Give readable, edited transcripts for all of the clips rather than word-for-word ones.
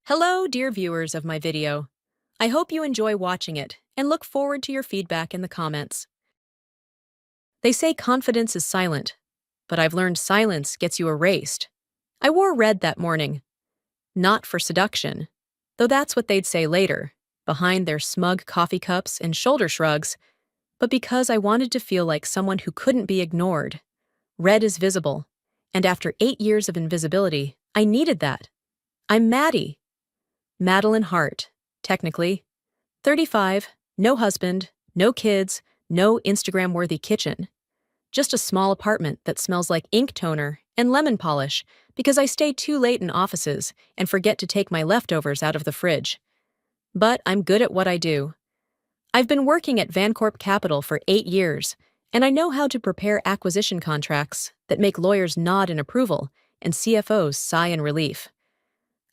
Hello, dear viewers of my video. I hope you enjoy watching it and look forward to your feedback in the comments. They say confidence is silent, but I've learned silence gets you erased. I wore red that morning, not for seduction, though that's what they'd say later, behind their smug coffee cups and shoulder shrugs, but because I wanted to feel like someone who couldn't be ignored. Red is visible, and after 8 years of invisibility, I needed that. I'm Maddie. Madeline Hart, technically. 35, no husband, no kids, no Instagram-worthy kitchen. Just a small apartment that smells like ink toner and lemon polish because I stay too late in offices and forget to take my leftovers out of the fridge. But I'm good at what I do. I've been working at Vancorp Capital for 8 years, and I know how to prepare acquisition contracts that make lawyers nod in approval and CFOs sigh in relief.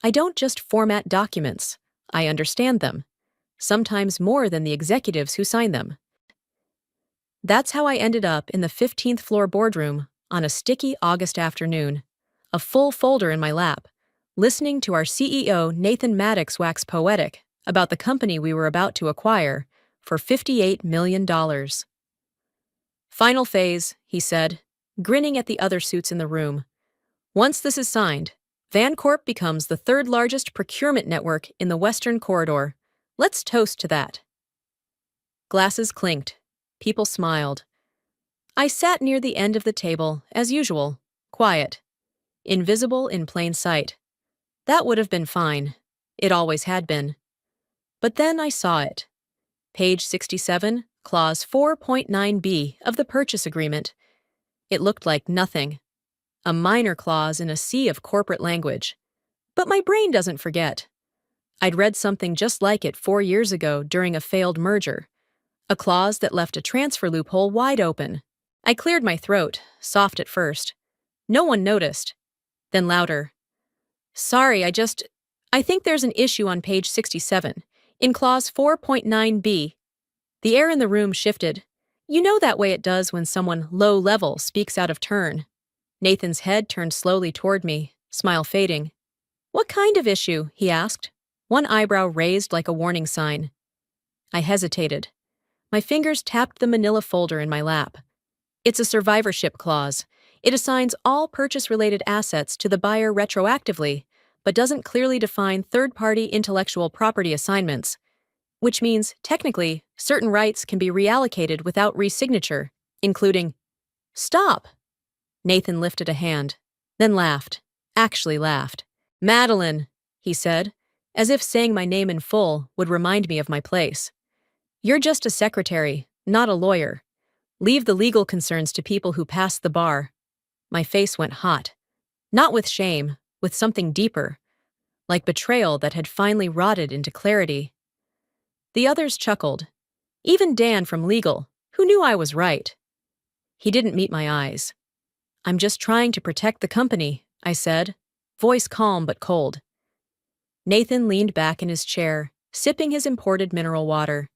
I don't just format documents, I understand them, sometimes more than the executives who sign them. That's how I ended up in the 15th floor boardroom on a sticky August afternoon, a full folder in my lap, listening to our CEO Nathan Maddox wax poetic about the company we were about to acquire for $58 million. Final phase, he said, grinning at the other suits in the room. Once this is signed, Vancorp becomes the third largest procurement network in the Western Corridor. Let's toast to that. Glasses clinked. People smiled. I sat near the end of the table, as usual, quiet, invisible in plain sight. That would have been fine. It always had been. But then I saw it. Page 67, Clause 4.9b of the purchase agreement. It looked like nothing. A minor clause in a sea of corporate language. But my brain doesn't forget. I'd read something just like it 4 years ago during a failed merger. A clause that left a transfer loophole wide open. I cleared my throat, soft at first. No one noticed. Then louder. Sorry, I think there's an issue on page 67, in clause 4.9b. The air in the room shifted. You know that way it does when someone low-level speaks out of turn. Nathan's head turned slowly toward me, smile fading. What kind of issue? He asked, one eyebrow raised like a warning sign. I hesitated. My fingers tapped the manila folder in my lap. It's a survivorship clause. It assigns all purchase-related assets to the buyer retroactively, but doesn't clearly define third-party intellectual property assignments, which means, technically, certain rights can be reallocated without resignature, including... Stop! Nathan lifted a hand, then laughed, actually laughed. Madeline, he said, as if saying my name in full would remind me of my place. You're just a secretary, not a lawyer. Leave the legal concerns to people who pass the bar. My face went hot. Not with shame, with something deeper, like betrayal that had finally rotted into clarity. The others chuckled. Even Dan from legal, who knew I was right. He didn't meet my eyes. I'm just trying to protect the company, I said, voice calm but cold. Nathan leaned back in his chair, sipping his imported mineral water.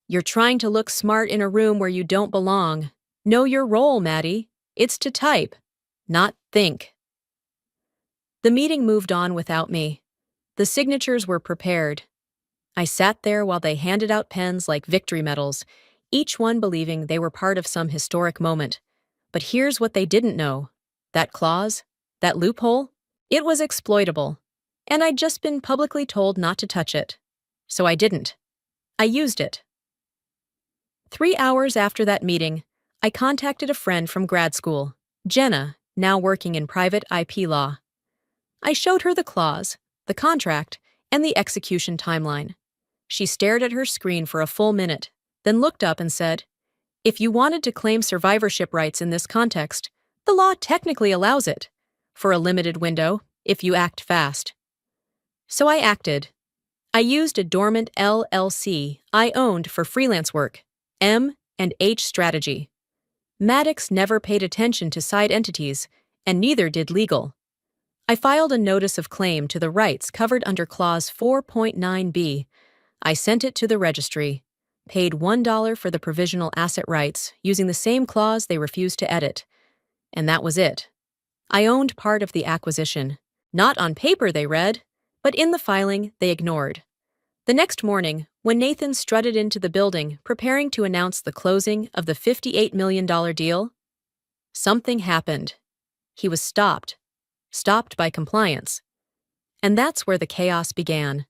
You're trying to look smart in a room where you don't belong. Know your role, Maddie. It's to type, not think. The meeting moved on without me. The signatures were prepared. I sat there while they handed out pens like victory medals, each one believing they were part of some historic moment. But here's what they didn't know. That clause, that loophole, it was exploitable. And I'd just been publicly told not to touch it. So I didn't. I used it. 3 hours after that meeting, I contacted a friend from grad school, Jenna, now working in private IP law. I showed her the clause, the contract, and the execution timeline. She stared at her screen for a full minute, then looked up and said, if you wanted to claim survivorship rights in this context, the law technically allows it, for a limited window, if you act fast. So I acted. I used a dormant LLC I owned for freelance work, M&H Strategy. Maddox never paid attention to side entities, and neither did legal. I filed a notice of claim to the rights covered under Clause 4.9b. I sent it to the registry. Paid $1 for the provisional asset rights using the same clause they refused to edit. And that was it. I owned part of the acquisition. Not on paper, they read. But in the filing, they ignored. The next morning, when Nathan strutted into the building preparing to announce the closing of the $58 million deal, something happened. He was stopped by compliance. And that's where the chaos began.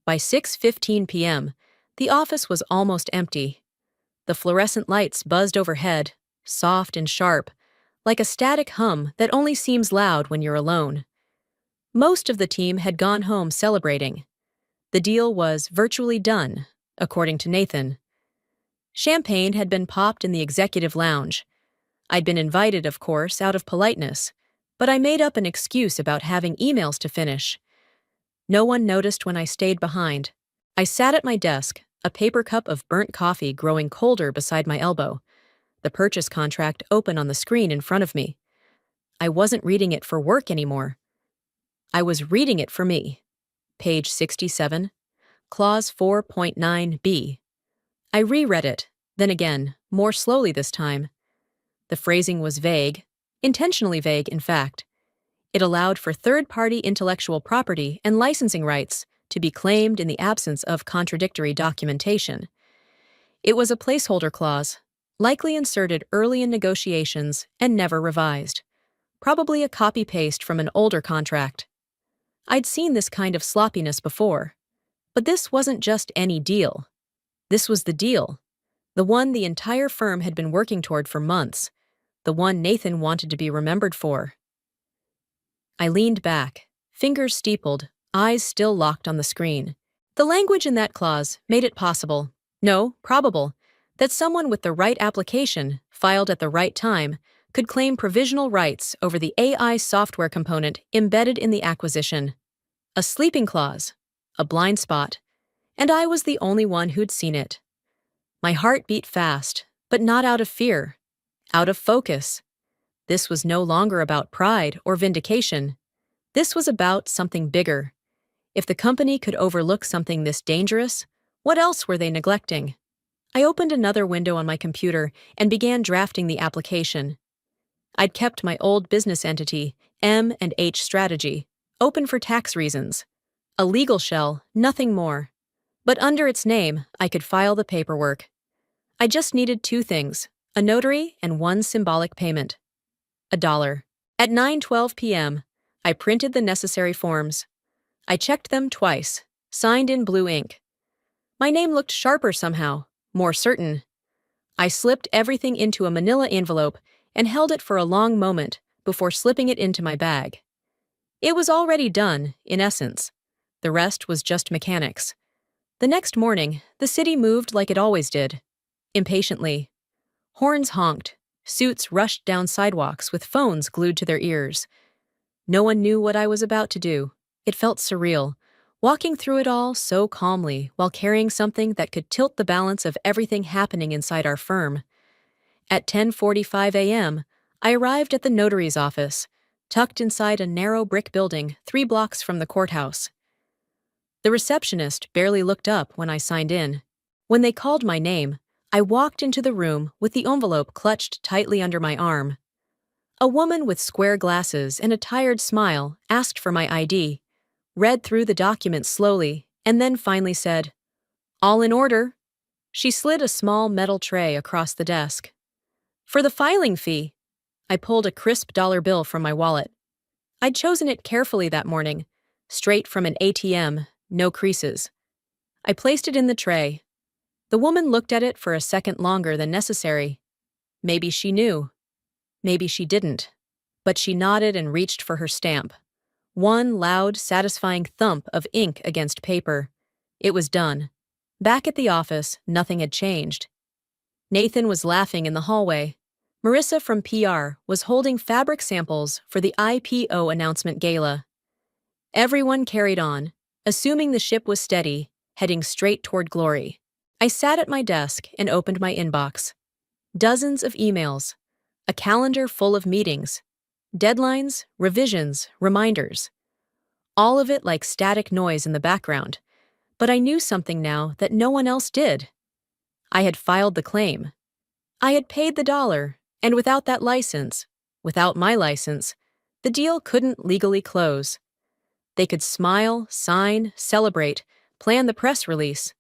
By 6:15 p.m., the office was almost empty. The fluorescent lights buzzed overhead, soft and sharp, like a static hum that only seems loud when you're alone. Most of the team had gone home celebrating. The deal was virtually done, according to Nathan. Champagne had been popped in the executive lounge. I'd been invited, of course, out of politeness, but I made up an excuse about having emails to finish. No one noticed when I stayed behind. I sat at my desk, a paper cup of burnt coffee growing colder beside my elbow, the purchase contract open on the screen in front of me. I wasn't reading it for work anymore. I was reading it for me. Page 67, Clause 4.9b. I reread it, then again, more slowly this time. The phrasing was vague, intentionally vague, in fact. It allowed for third-party intellectual property and licensing rights to be claimed in the absence of contradictory documentation. It was a placeholder clause, likely inserted early in negotiations and never revised. Probably a copy-paste from an older contract. I'd seen this kind of sloppiness before. But this wasn't just any deal. This was the deal. The one the entire firm had been working toward for months. The one Nathan wanted to be remembered for. I leaned back, fingers steepled, eyes still locked on the screen. The language in that clause made it possible, no, probable, that someone with the right application, filed at the right time, could claim provisional rights over the AI software component embedded in the acquisition. A sleeping clause, a blind spot, and I was the only one who'd seen it. My heart beat fast, but not out of fear, out of focus. This was no longer about pride or vindication. This was about something bigger. If the company could overlook something this dangerous, what else were they neglecting? I opened another window on my computer and began drafting the application. I'd kept my old business entity, M&H Strategy, open for tax reasons. A legal shell, nothing more. But under its name, I could file the paperwork. I just needed two things, a notary and one symbolic payment. $1. At 9:12 p.m., I printed the necessary forms. I checked them twice, signed in blue ink. My name looked sharper somehow, more certain. I slipped everything into a manila envelope and held it for a long moment before slipping it into my bag. It was already done, in essence. The rest was just mechanics. The next morning, the city moved like it always did. Impatiently. Horns honked. Suits rushed down sidewalks with phones glued to their ears. No one knew what I was about to do. It felt surreal, walking through it all so calmly while carrying something that could tilt the balance of everything happening inside our firm. At 10:45 a.m., I arrived at the notary's office, tucked inside a narrow brick building 3 blocks from the courthouse. The receptionist barely looked up when I signed in. When they called my name, I walked into the room with the envelope clutched tightly under my arm. A woman with square glasses and a tired smile asked for my ID, read through the document slowly, and then finally said, "All in order." She slid a small metal tray across the desk. "For the filing fee." I pulled a crisp dollar bill from my wallet. I'd chosen it carefully that morning, straight from an ATM, no creases. I placed it in the tray. The woman looked at it for a second longer than necessary. Maybe she knew. Maybe she didn't. But she nodded and reached for her stamp. One loud, satisfying thump of ink against paper. It was done. Back at the office, nothing had changed. Nathan was laughing in the hallway. Marissa from PR was holding fabric samples for the IPO announcement gala. Everyone carried on, assuming the ship was steady, heading straight toward glory. I sat at my desk and opened my inbox. Dozens of emails. A calendar full of meetings. Deadlines, revisions, reminders. All of it like static noise in the background. But I knew something now that no one else did. I had filed the claim. I had paid the $1, and without that license, without my license, the deal couldn't legally close. They could smile, sign, celebrate, plan the press release.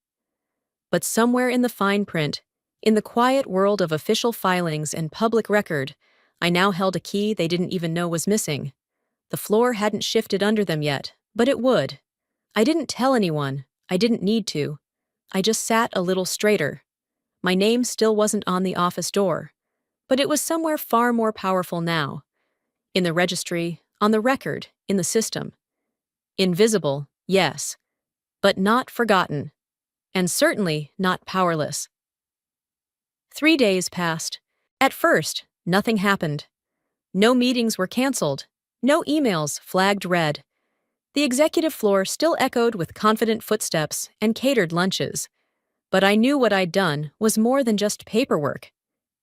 But somewhere in the fine print, in the quiet world of official filings and public record, I now held a key they didn't even know was missing. The floor hadn't shifted under them yet, but it would. I didn't tell anyone. I didn't need to. I just sat a little straighter. My name still wasn't on the office door, but it was somewhere far more powerful now. In the registry, on the record, in the system. Invisible, yes, but not forgotten, and certainly not powerless. 3 days passed. At first, nothing happened. No meetings were canceled. No emails flagged red. The executive floor still echoed with confident footsteps and catered lunches. But I knew what I'd done was more than just paperwork.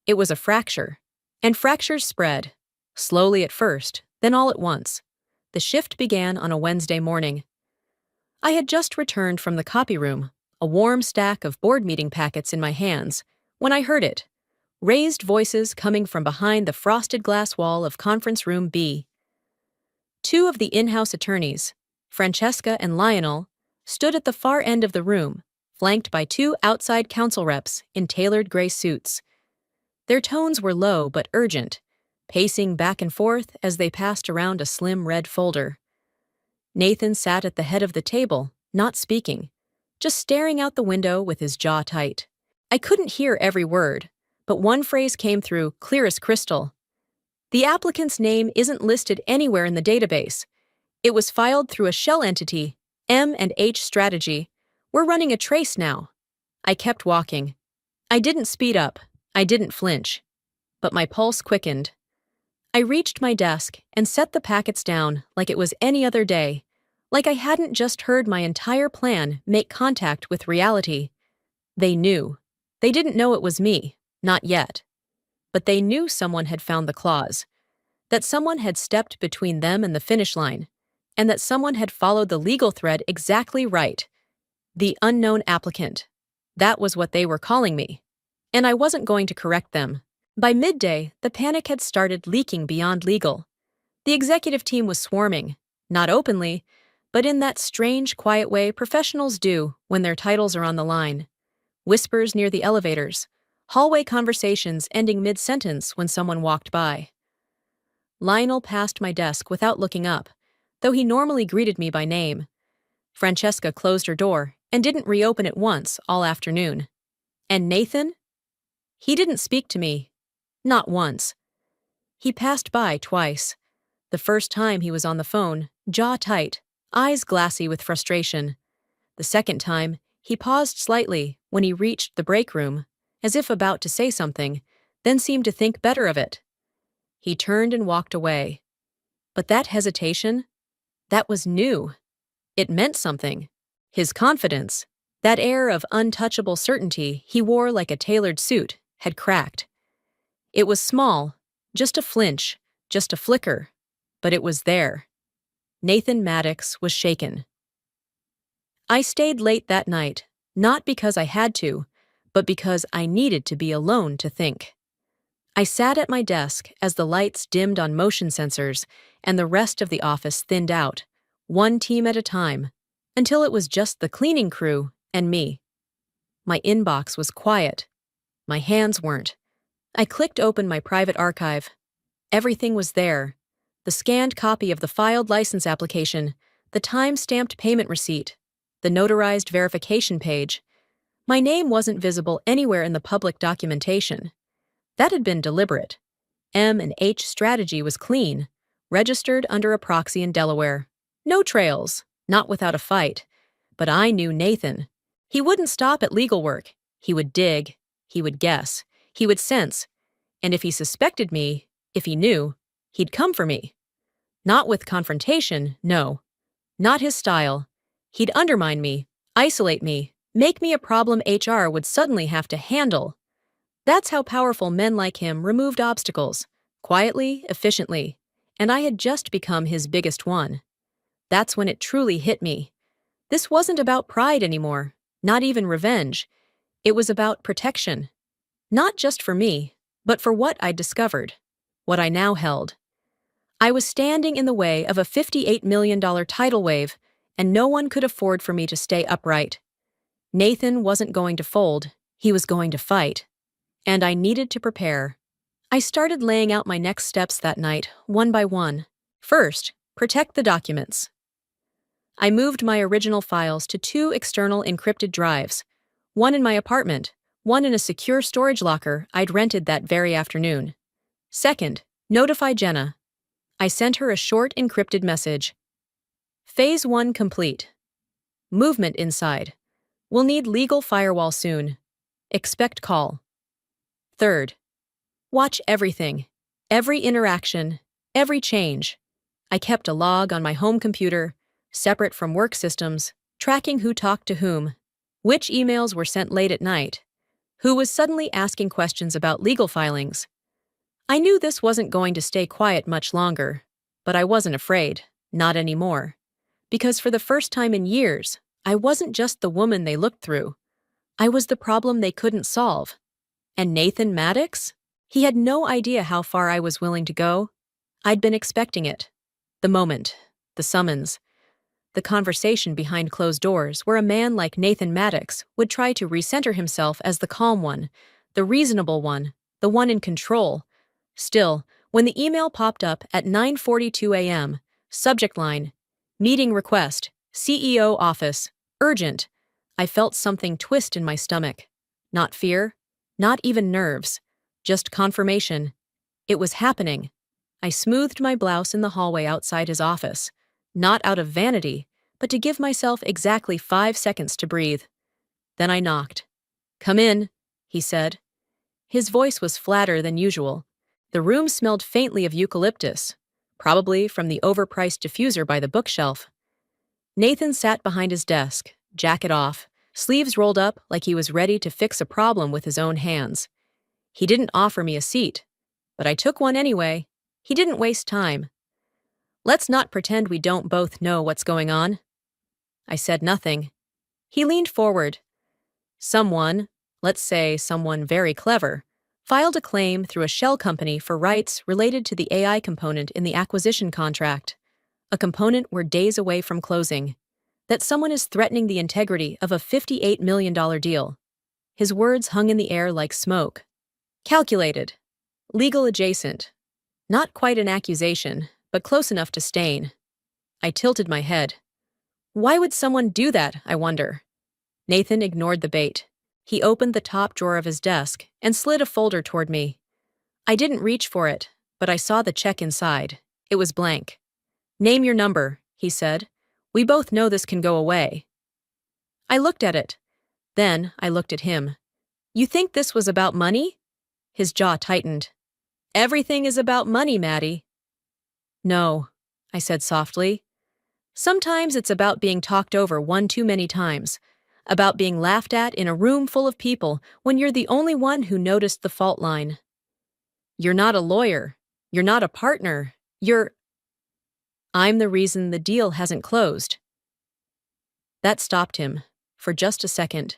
It was a fracture. And fractures spread. Slowly at first, then all at once. The shift began on a Wednesday morning. I had just returned from the copy room, a warm stack of board meeting packets in my hands, when I heard it. Raised voices coming from behind the frosted glass wall of conference room B. Two of the in-house attorneys, Francesca and Lionel, stood at the far end of the room, flanked by two outside counsel reps in tailored gray suits. Their tones were low but urgent, pacing back and forth as they passed around a slim red folder. Nathan sat at the head of the table, not speaking, just staring out the window with his jaw tight. I couldn't hear every word, but one phrase came through clear as crystal. The applicant's name isn't listed anywhere in the database. It was filed through a shell entity, M&H Strategy. We're running a trace now. I kept walking. I didn't speed up. I didn't flinch. But my pulse quickened. I reached my desk and set the packets down like it was any other day, like I hadn't just heard my entire plan make contact with reality. They knew. They didn't know it was me, not yet. But they knew someone had found the clause, that someone had stepped between them and the finish line, and that someone had followed the legal thread exactly right. The unknown applicant. That was what they were calling me. And I wasn't going to correct them. By midday, the panic had started leaking beyond legal. The executive team was swarming, not openly, but in that strange, quiet way professionals do when their titles are on the line. Whispers near the elevators, hallway conversations ending mid-sentence when someone walked by. Lionel passed my desk without looking up, though he normally greeted me by name. Francesca closed her door and didn't reopen it once all afternoon. And Nathan? He didn't speak to me. Not once. He passed by twice. The first time he was on the phone, jaw tight, eyes glassy with frustration. The second time, he paused slightly when he reached the break room, as if about to say something, then seemed to think better of it. He turned and walked away. But that hesitation, that was new. It meant something. His confidence, that air of untouchable certainty he wore like a tailored suit, had cracked. It was small, just a flinch, just a flicker, but it was there. Nathan Maddox was shaken. I stayed late that night, not because I had to, but because I needed to be alone to think. I sat at my desk as the lights dimmed on motion sensors and the rest of the office thinned out, one team at a time, until it was just the cleaning crew and me. My inbox was quiet. My hands weren't. I clicked open my private archive. Everything was there. The scanned copy of the filed license application, the time-stamped payment receipt, the notarized verification page. My name wasn't visible anywhere in the public documentation. That had been deliberate. M&H Strategy was clean, registered under a proxy in Delaware. No trails, not without a fight. But I knew Nathan. He wouldn't stop at legal work. He would dig. He would guess. He would sense. And if he suspected me, if he knew, he'd come for me. Not with confrontation, no. Not his style. He'd undermine me, isolate me, make me a problem HR would suddenly have to handle. That's how powerful men like him removed obstacles, quietly, efficiently, and I had just become his biggest one. That's when it truly hit me. This wasn't about pride anymore, not even revenge. It was about protection. Not just for me, but for what I'd discovered, what I now held. I was standing in the way of a $58 million tidal wave, and no one could afford for me to stay upright. Nathan wasn't going to fold, he was going to fight. And I needed to prepare. I started laying out my next steps that night, one by one. First, protect the documents. I moved my original files to 2 external encrypted drives, one in my apartment, one in a secure storage locker I'd rented that very afternoon. Second, notify Jenna. I sent her a short encrypted message. Phase 1 complete. Movement inside. We'll need legal firewall soon. Expect call. Third, watch everything. Every interaction, every change. I kept a log on my home computer, separate from work systems, tracking who talked to whom, which emails were sent late at night, who was suddenly asking questions about legal filings. I knew this wasn't going to stay quiet much longer, but I wasn't afraid, not anymore. Because for the first time in years, I wasn't just the woman they looked through. I was the problem they couldn't solve. And Nathan Maddox? He had no idea how far I was willing to go. I'd been expecting it. The moment, the summons, the conversation behind closed doors where a man like Nathan Maddox would try to recenter himself as the calm one, the reasonable one, the one in control. Still, when the email popped up at 9:42 a.m., subject line, meeting request, CEO office, urgent, I felt something twist in my stomach. Not fear, not even nerves, just confirmation. It was happening. I smoothed my blouse in the hallway outside his office, not out of vanity, but to give myself exactly 5 seconds to breathe. Then I knocked. Come in, he said. His voice was flatter than usual. The room smelled faintly of eucalyptus, probably from the overpriced diffuser by the bookshelf. Nathan sat behind his desk, jacket off, sleeves rolled up like he was ready to fix a problem with his own hands. He didn't offer me a seat, but I took one anyway. He didn't waste time. Let's not pretend we don't both know what's going on. I said nothing. He leaned forward. Someone, let's say someone very clever, filed a claim through a shell company for rights related to the AI component in the acquisition contract. A component we're days away from closing. That someone is threatening the integrity of a $58 million deal. His words hung in the air like smoke. Calculated. Legal adjacent. Not quite an accusation, but close enough to stain. I tilted my head. Why would someone do that, I wonder? Nathan ignored the bait. He opened the top drawer of his desk and slid a folder toward me. I didn't reach for it, but I saw the check inside. It was blank. Name your number, he said. We both know this can go away. I looked at it. Then I looked at him. You think this was about money? His jaw tightened. Everything is about money, Maddie. No, I said softly. Sometimes it's about being talked over one too many times, about being laughed at in a room full of people when you're the only one who noticed the fault line. You're not a lawyer. You're not a partner. I'm the reason the deal hasn't closed. That stopped him, for just a second,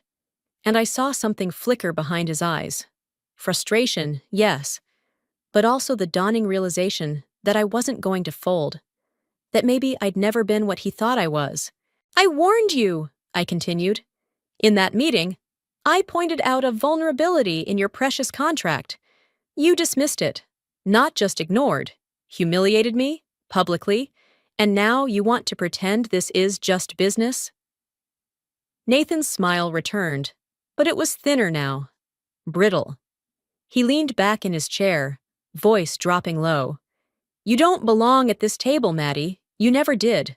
and I saw something flicker behind his eyes. Frustration, yes, but also the dawning realization that I wasn't going to fold, that maybe I'd never been what he thought I was. I warned you, I continued. In that meeting, I pointed out a vulnerability in your precious contract. You dismissed it, not just ignored, humiliated me, publicly, and now you want to pretend this is just business? Nathan's smile returned, but it was thinner now, brittle. He leaned back in his chair, voice dropping low. You don't belong at this table, Maddie. You never did.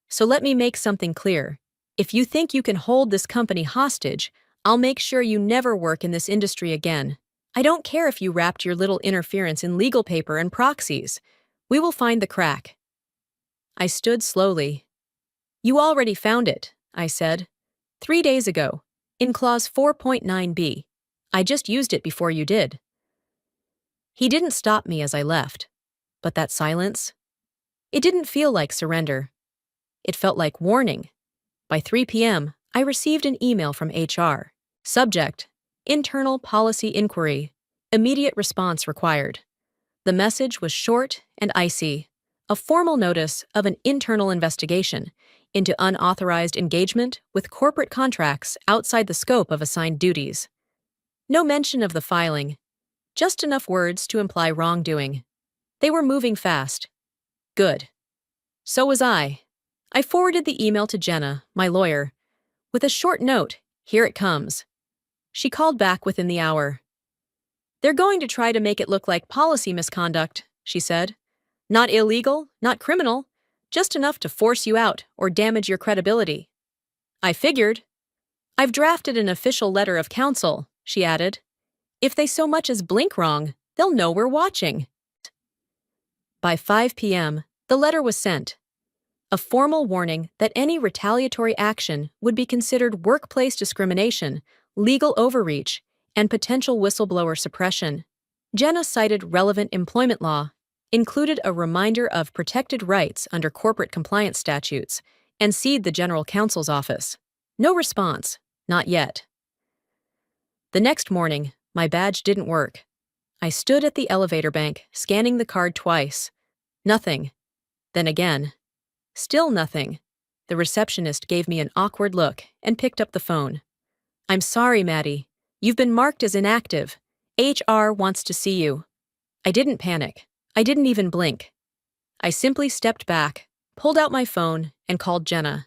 So let me make something clear. If you think you can hold this company hostage, I'll make sure you never work in this industry again. I don't care if you wrapped your little interference in legal paper and proxies. We will find the crack. I stood slowly. You already found it, I said. 3 days ago, in clause 4.9b. I just used it before you did. He didn't stop me as I left, but that silence, it didn't feel like surrender. It felt like warning. By 3 p.m., I received an email from HR. Subject, Internal Policy Inquiry. Immediate response required. The message was short and icy. a formal notice of an internal investigation into unauthorized engagement with corporate contracts outside the scope of assigned duties. No mention of the filing, just enough words to imply wrongdoing. They were moving fast. Good. So was I. I forwarded the email to Jenna, my lawyer, with a short note. Here it comes. She called back within the hour. They're going to try to make it look like policy misconduct, she said. Not illegal, not criminal, just enough to force you out or damage your credibility. I figured. I've drafted an official letter of counsel, she added. If they so much as blink wrong, they'll know we're watching. By 5 p.m., the letter was sent. A formal warning that any retaliatory action would be considered workplace discrimination, legal overreach, and potential whistleblower suppression. Jenna cited relevant employment law, included a reminder of protected rights under corporate compliance statutes, and CC'd the General Counsel's office. No response, not yet. The next morning, my badge didn't work. I stood at the elevator bank, scanning the card twice. Nothing. Then again. Still nothing. The receptionist gave me an awkward look and picked up the phone. I'm sorry, Maddie. You've been marked as inactive. HR wants to see you. I didn't panic. I didn't even blink. I simply stepped back, pulled out my phone, and called Jenna.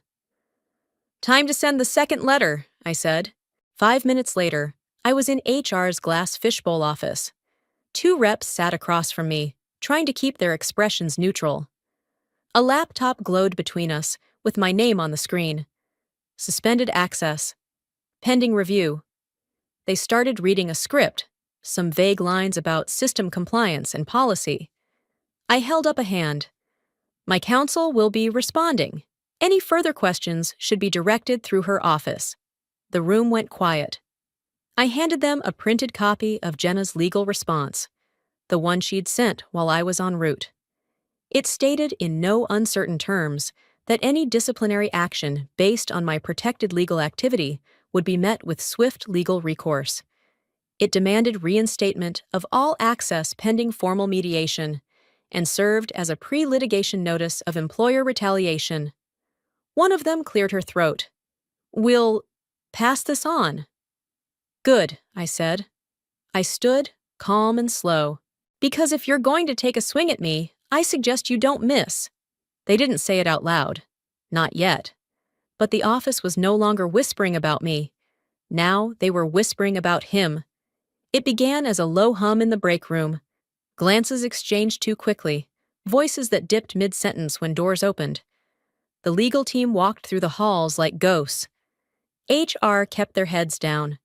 Time to send the second letter, I said. 5 minutes later, I was in HR's glass fishbowl office. 2 reps sat across from me, trying to keep their expressions neutral. A laptop glowed between us, with my name on the screen. Suspended access. Pending review. They started reading a script, some vague lines about system compliance and policy. I held up a hand. My counsel will be responding. Any further questions should be directed through her office. The room went quiet. I handed them a printed copy of Jenna's legal response, the one she'd sent while I was en route. It stated in no uncertain terms that any disciplinary action based on my protected legal activity would be met with swift legal recourse. It demanded reinstatement of all access pending formal mediation and served as a pre-litigation notice of employer retaliation. One of them cleared her throat. We'll pass this on. Good, I said. I stood, calm and slow. Because if you're going to take a swing at me, I suggest you don't miss. They didn't say it out loud. Not yet. But the office was no longer whispering about me. Now they were whispering about him. It began as a low hum in the break room. Glances exchanged too quickly, voices that dipped mid-sentence when doors opened. The legal team walked through the halls like ghosts. HR kept their heads down.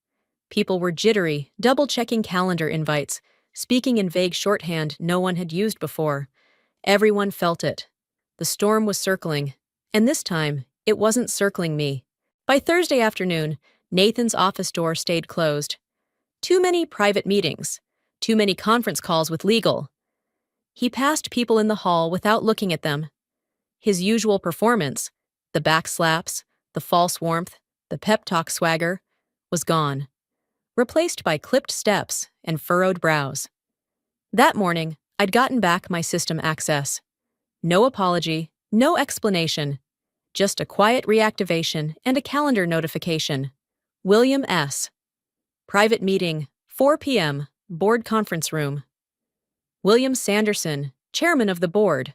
People were jittery, double-checking calendar invites, speaking in vague shorthand no one had used before. Everyone felt it. The storm was circling, and this time, it wasn't circling me. By Thursday afternoon, Nathan's office door stayed closed. Too many private meetings, too many conference calls with legal. He passed people in the hall without looking at them. His usual performance, the back slaps, the false warmth, the pep talk swagger, was gone, replaced by clipped steps and furrowed brows. That morning, I'd gotten back my system access. No apology, no explanation, just a quiet reactivation and a calendar notification. William S. Private meeting, 4 p.m., board conference room. William Sanderson, chairman of the board.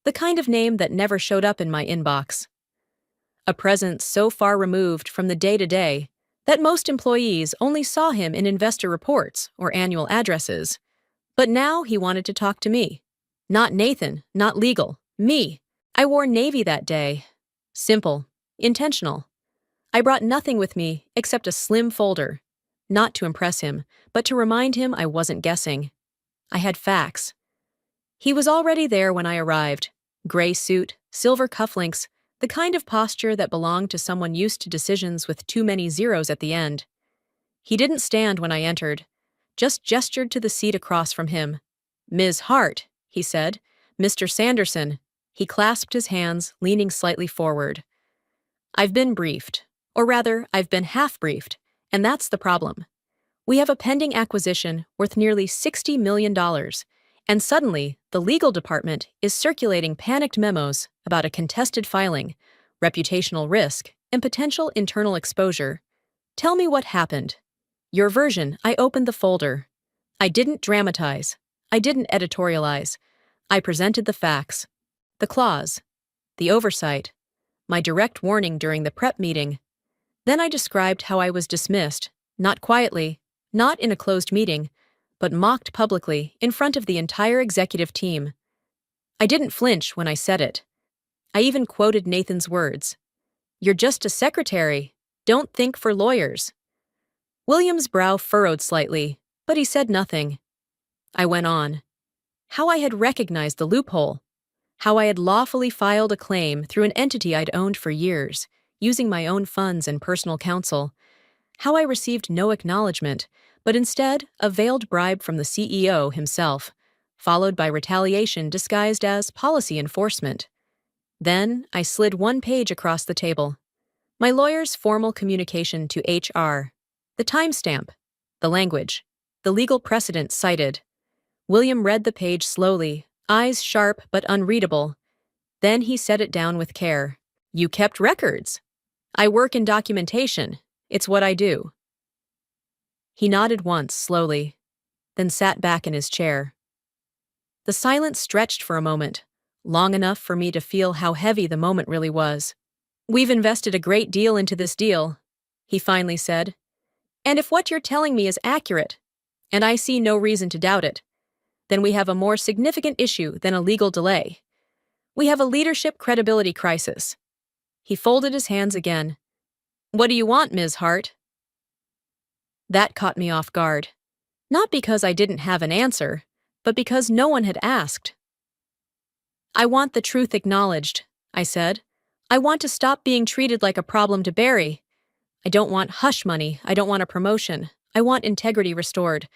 The kind of name that never showed up in my inbox. A presence so far removed from the day-to-day that most employees only saw him in investor reports or annual addresses. But now he wanted to talk to me. Not Nathan, not legal, me. I wore navy that day. Simple, intentional. I brought nothing with me except a slim folder. Not to impress him, but to remind him I wasn't guessing. I had facts. He was already there when I arrived. Gray suit, silver cufflinks, the kind of posture that belonged to someone used to decisions with too many zeros at the end. He didn't stand when I entered, just gestured to the seat across from him. Ms. Hart, he said. Mr. Sanderson. He clasped his hands, leaning slightly forward. I've been briefed. Or rather, I've been half-briefed, and that's the problem. We have a pending acquisition worth nearly $60 million, And suddenly, the legal department is circulating panicked memos about a contested filing, reputational risk, and potential internal exposure. Tell me what happened. Your version. I opened the folder. I didn't dramatize. I didn't editorialize. I presented the facts. The clause. The oversight. My direct warning during the prep meeting. Then I described how I was dismissed, not quietly, not in a closed meeting, but mocked publicly in front of the entire executive team. I didn't flinch when I said it. I even quoted Nathan's words. "You're just a secretary. Don't think for lawyers." William's brow furrowed slightly, but he said nothing. I went on. How I had recognized the loophole. How I had lawfully filed a claim through an entity I'd owned for years, using my own funds and personal counsel. How I received no acknowledgement, but instead a veiled bribe from the CEO himself, followed by retaliation disguised as policy enforcement. Then I slid one page across the table. My lawyer's formal communication to HR. The timestamp. The language. The legal precedent cited. William read the page slowly, eyes sharp but unreadable. Then he set it down with care. "You kept records." "I work in documentation. It's what I do." He nodded once, slowly, then sat back in his chair. The silence stretched for a moment, long enough for me to feel how heavy the moment really was. "We've invested a great deal into this deal," he finally said. "And if what you're telling me is accurate, and I see no reason to doubt it, then we have a more significant issue than a legal delay. We have a leadership credibility crisis." He folded his hands again. "What do you want, Ms. Hart?" That caught me off guard. Not because I didn't have an answer, but because no one had asked. "I want the truth acknowledged," I said. "I want to stop being treated like a problem to bury. I don't want hush money. I don't want a promotion. I want integrity restored.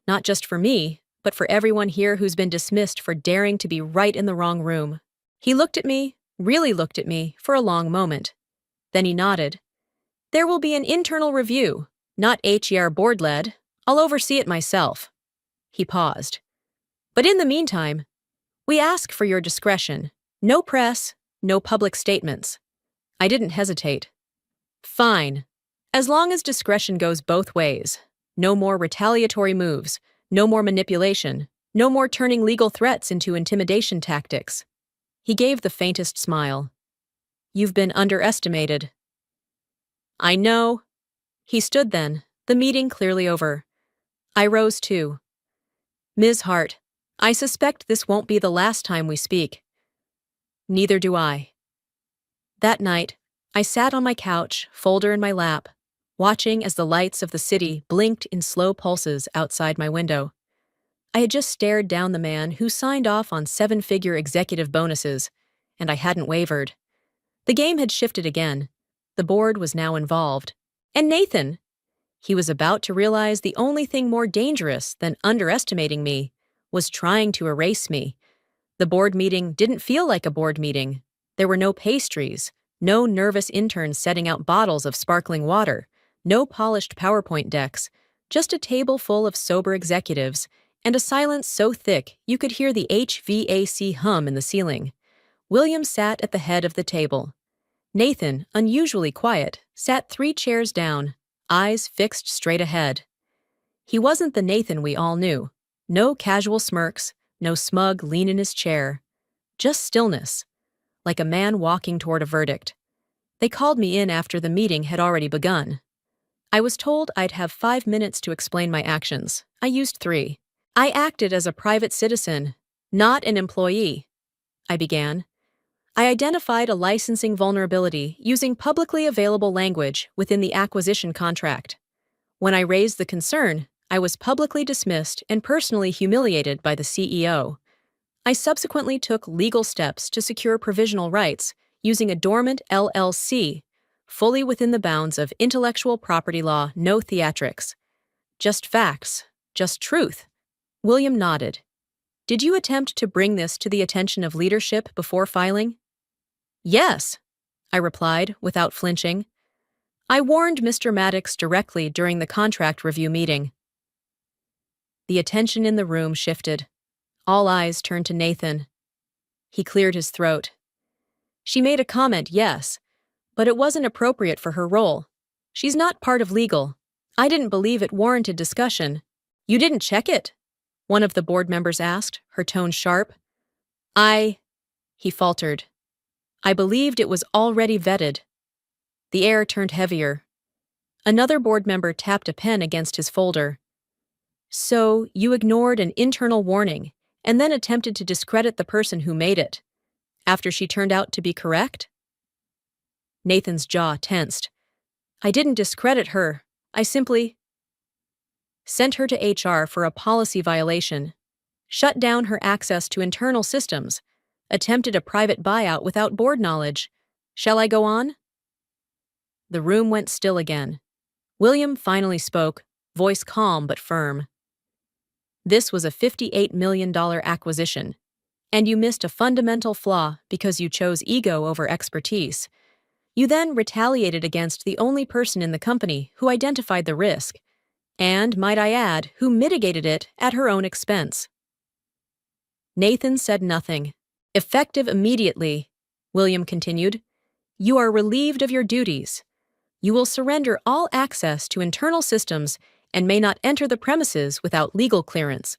Not just for me, but for everyone here who's been dismissed for daring to be right in the wrong room." He looked at me, really looked at me, for a long moment. Then he nodded. "There will be an internal review, not HER board-led. I'll oversee it myself." He paused. "But in the meantime, we ask for your discretion. No press, no public statements." I didn't hesitate. "Fine. As long as discretion goes both ways. No more retaliatory moves, no more manipulation, no more turning legal threats into intimidation tactics." He gave the faintest smile. "You've been underestimated." "I know." He stood then, the meeting clearly over. I rose too. "Ms. Hart, I suspect this won't be the last time we speak." "Neither do I." That night, I sat on my couch, folder in my lap, watching as the lights of the city blinked in slow pulses outside my window. I had just stared down the man who signed off on 7-figure executive bonuses, and I hadn't wavered. The game had shifted again. The board was now involved. And Nathan! He was about to realize the only thing more dangerous than underestimating me was trying to erase me. The board meeting didn't feel like a board meeting. There were no pastries, no nervous interns setting out bottles of sparkling water, no polished PowerPoint decks, just a table full of sober executives, and a silence so thick you could hear the HVAC hum in the ceiling. William sat at the head of the table. Nathan, unusually quiet, sat 3 chairs down, eyes fixed straight ahead. He wasn't the Nathan we all knew. No casual smirks, no smug lean in his chair. Just stillness, like a man walking toward a verdict. They called me in after the meeting had already begun. I was told I'd have 5 minutes to explain my actions. I used 3. "I acted as a private citizen, not an employee," I began. "I identified a licensing vulnerability using publicly available language within the acquisition contract. When I raised the concern, I was publicly dismissed and personally humiliated by the CEO. I subsequently took legal steps to secure provisional rights using a dormant LLC, fully within the bounds of intellectual property law, no theatrics. Just facts, just truth." William nodded. "Did you attempt to bring this to the attention of leadership before filing?" "Yes," I replied without flinching. "I warned Mr. Maddox directly during the contract review meeting." The attention in the room shifted. All eyes turned to Nathan. He cleared his throat. She made a comment, yes, but it wasn't appropriate for her role. She's not part of legal. I didn't believe it warranted discussion. You didn't check it? One of the board members asked, her tone sharp. He faltered. I believed it was already vetted. The air turned heavier. Another board member tapped a pen against his folder. So, you ignored an internal warning and then attempted to discredit the person who made it, after she turned out to be correct? Nathan's jaw tensed. I didn't discredit her. I simply sent her to HR for a policy violation, shut down her access to internal systems, attempted a private buyout without board knowledge. Shall I go on? The room went still again. William finally spoke, voice calm but firm. This was a $58 million acquisition, and you missed a fundamental flaw because you chose ego over expertise. You then retaliated against the only person in the company who identified the risk, and, might I add, who mitigated it at her own expense. Nathan said nothing. Effective immediately, William continued, you are relieved of your duties. You will surrender all access to internal systems and may not enter the premises without legal clearance.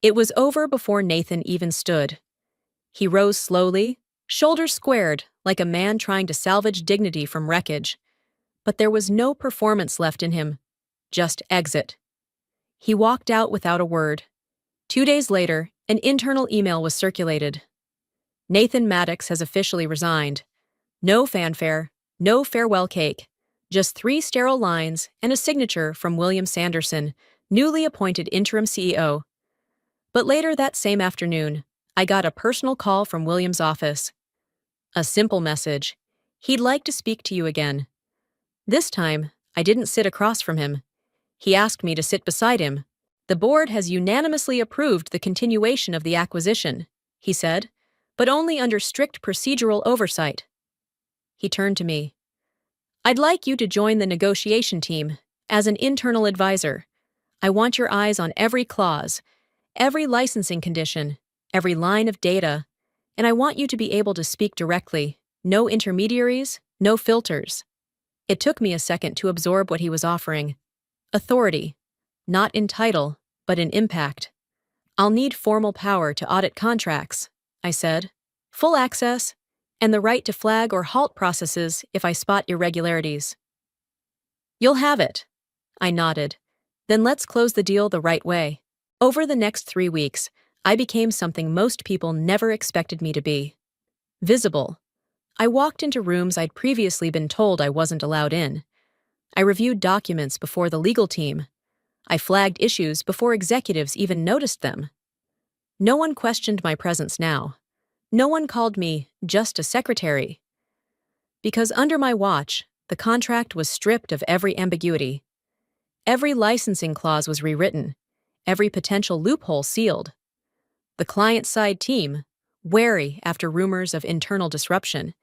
It was over before Nathan even stood. He rose slowly, shoulders squared, like a man trying to salvage dignity from wreckage. But there was no performance left in him, just exit. He walked out without a word. 2 days later, an internal email was circulated. Nathan Maddox has officially resigned. No fanfare, no farewell cake, just 3 sterile lines and a signature from William Sanderson, newly appointed interim CEO. But later that same afternoon, I got a personal call from William's office. A simple message. He'd like to speak to you again. This time, I didn't sit across from him. He asked me to sit beside him. The board has unanimously approved the continuation of the acquisition, he said, but only under strict procedural oversight. He turned to me. I'd like you to join the negotiation team as an internal advisor. I want your eyes on every clause, every licensing condition, every line of data, and I want you to be able to speak directly. No intermediaries, no filters. It took me a second to absorb what he was offering. Authority, not in title, but in impact. I'll need formal power to audit contracts, I said. Full access, and the right to flag or halt processes if I spot irregularities. You'll have it. I nodded. Then let's close the deal the right way. Over the next 3 weeks, I became something most people never expected me to be. Visible. I walked into rooms I'd previously been told I wasn't allowed in. I reviewed documents before the legal team. I flagged issues before executives even noticed them. No one questioned my presence now. No one called me just a secretary. Because under my watch, the contract was stripped of every ambiguity. Every licensing clause was rewritten, every potential loophole sealed. The client-side team, wary after rumors of internal disruption,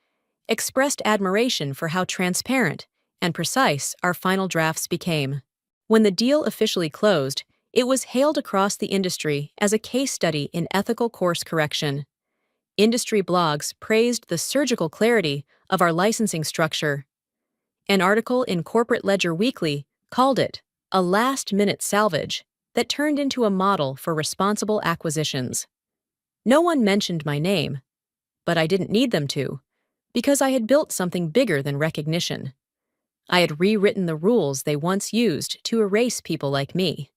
expressed admiration for how transparent and precise our final drafts became. When the deal officially closed, it was hailed across the industry as a case study in ethical course correction. Industry blogs praised the surgical clarity of our licensing structure. An article in Corporate Ledger Weekly called it a last-minute salvage that turned into a model for responsible acquisitions. No one mentioned my name, but I didn't need them to, because I had built something bigger than recognition. I had rewritten the rules they once used to erase people like me.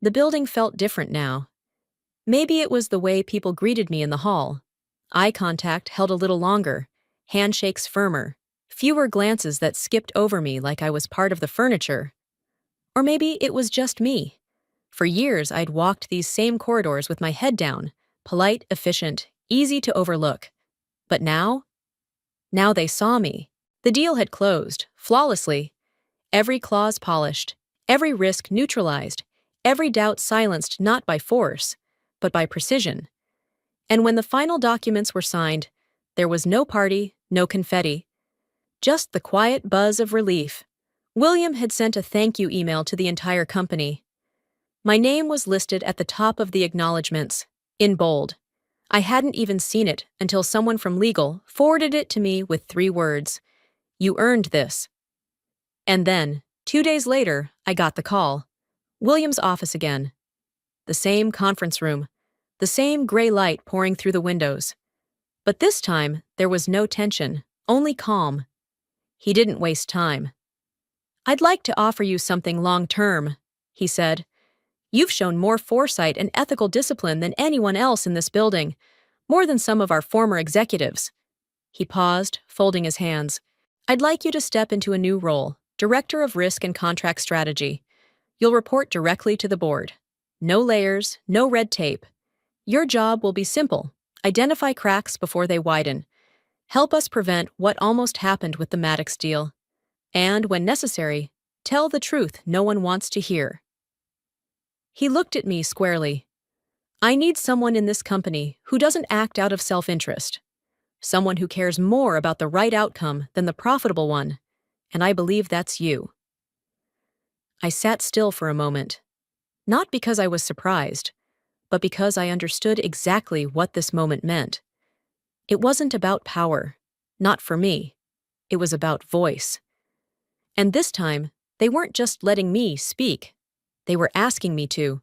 The building felt different now. Maybe it was the way people greeted me in the hall. Eye contact held a little longer, handshakes firmer, fewer glances that skipped over me like I was part of the furniture. Or maybe it was just me. For years, I'd walked these same corridors with my head down, polite, efficient, easy to overlook. But now they saw me. The deal had closed, flawlessly. Every clause polished, every risk neutralized, every doubt silenced not by force, but by precision. And when the final documents were signed, there was no party, no confetti. Just the quiet buzz of relief. William had sent a thank you email to the entire company. My name was listed at the top of the acknowledgments, in bold. I hadn't even seen it until someone from legal forwarded it to me with 3 words. You earned this. And then, 2 days later, I got the call. William's office again. The same conference room. The same gray light pouring through the windows. But this time, there was no tension, only calm. He didn't waste time. I'd like to offer you something long-term, he said. You've shown more foresight and ethical discipline than anyone else in this building, more than some of our former executives. He paused, folding his hands. I'd like you to step into a new role, Director of Risk and Contract Strategy. You'll report directly to the board. No layers, no red tape. Your job will be simple. Identify cracks before they widen. Help us prevent what almost happened with the Maddox deal. And, when necessary, tell the truth no one wants to hear. He looked at me squarely. I need someone in this company who doesn't act out of self-interest. Someone who cares more about the right outcome than the profitable one. And I believe that's you. I sat still for a moment. Not because I was surprised, but because I understood exactly what this moment meant. It wasn't about power. Not for me. It was about voice. And this time, they weren't just letting me speak. They were asking me to.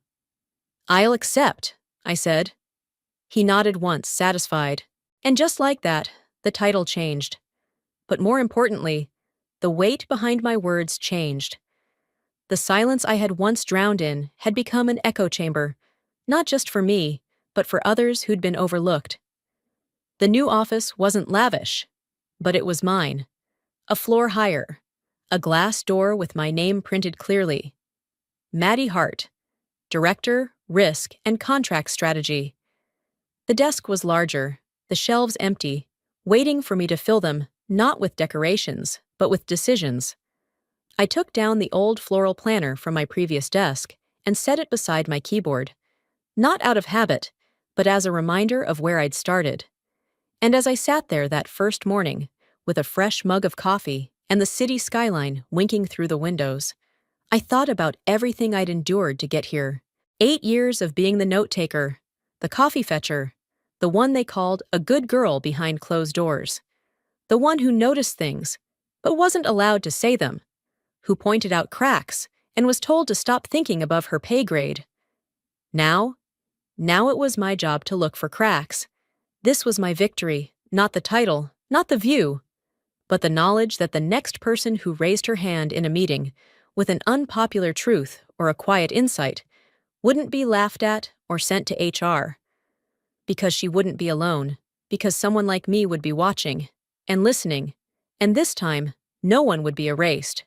I'll accept, I said. He nodded once, satisfied. And just like that, the title changed. But more importantly, the weight behind my words changed. The silence I had once drowned in had become an echo chamber, not just for me, but for others who'd been overlooked. The new office wasn't lavish, but it was mine. A floor higher. A glass door with my name printed clearly. Maddie Hart, Director, Risk, and Contract Strategy. The desk was larger, the shelves empty, waiting for me to fill them, not with decorations, but with decisions. I took down the old floral planner from my previous desk and set it beside my keyboard, not out of habit, but as a reminder of where I'd started. And as I sat there that first morning, with a fresh mug of coffee and the city skyline winking through the windows, I thought about everything I'd endured to get here. 8 years of being the note-taker, the coffee fetcher, the one they called a good girl behind closed doors, the one who noticed things, but wasn't allowed to say them, who pointed out cracks and was told to stop thinking above her pay grade. Now it was my job to look for cracks. This was my victory, not the title, not the view, but the knowledge that the next person who raised her hand in a meeting with an unpopular truth or a quiet insight wouldn't be laughed at or sent to HR. Because she wouldn't be alone, because someone like me would be watching and listening, and this time, no one would be erased.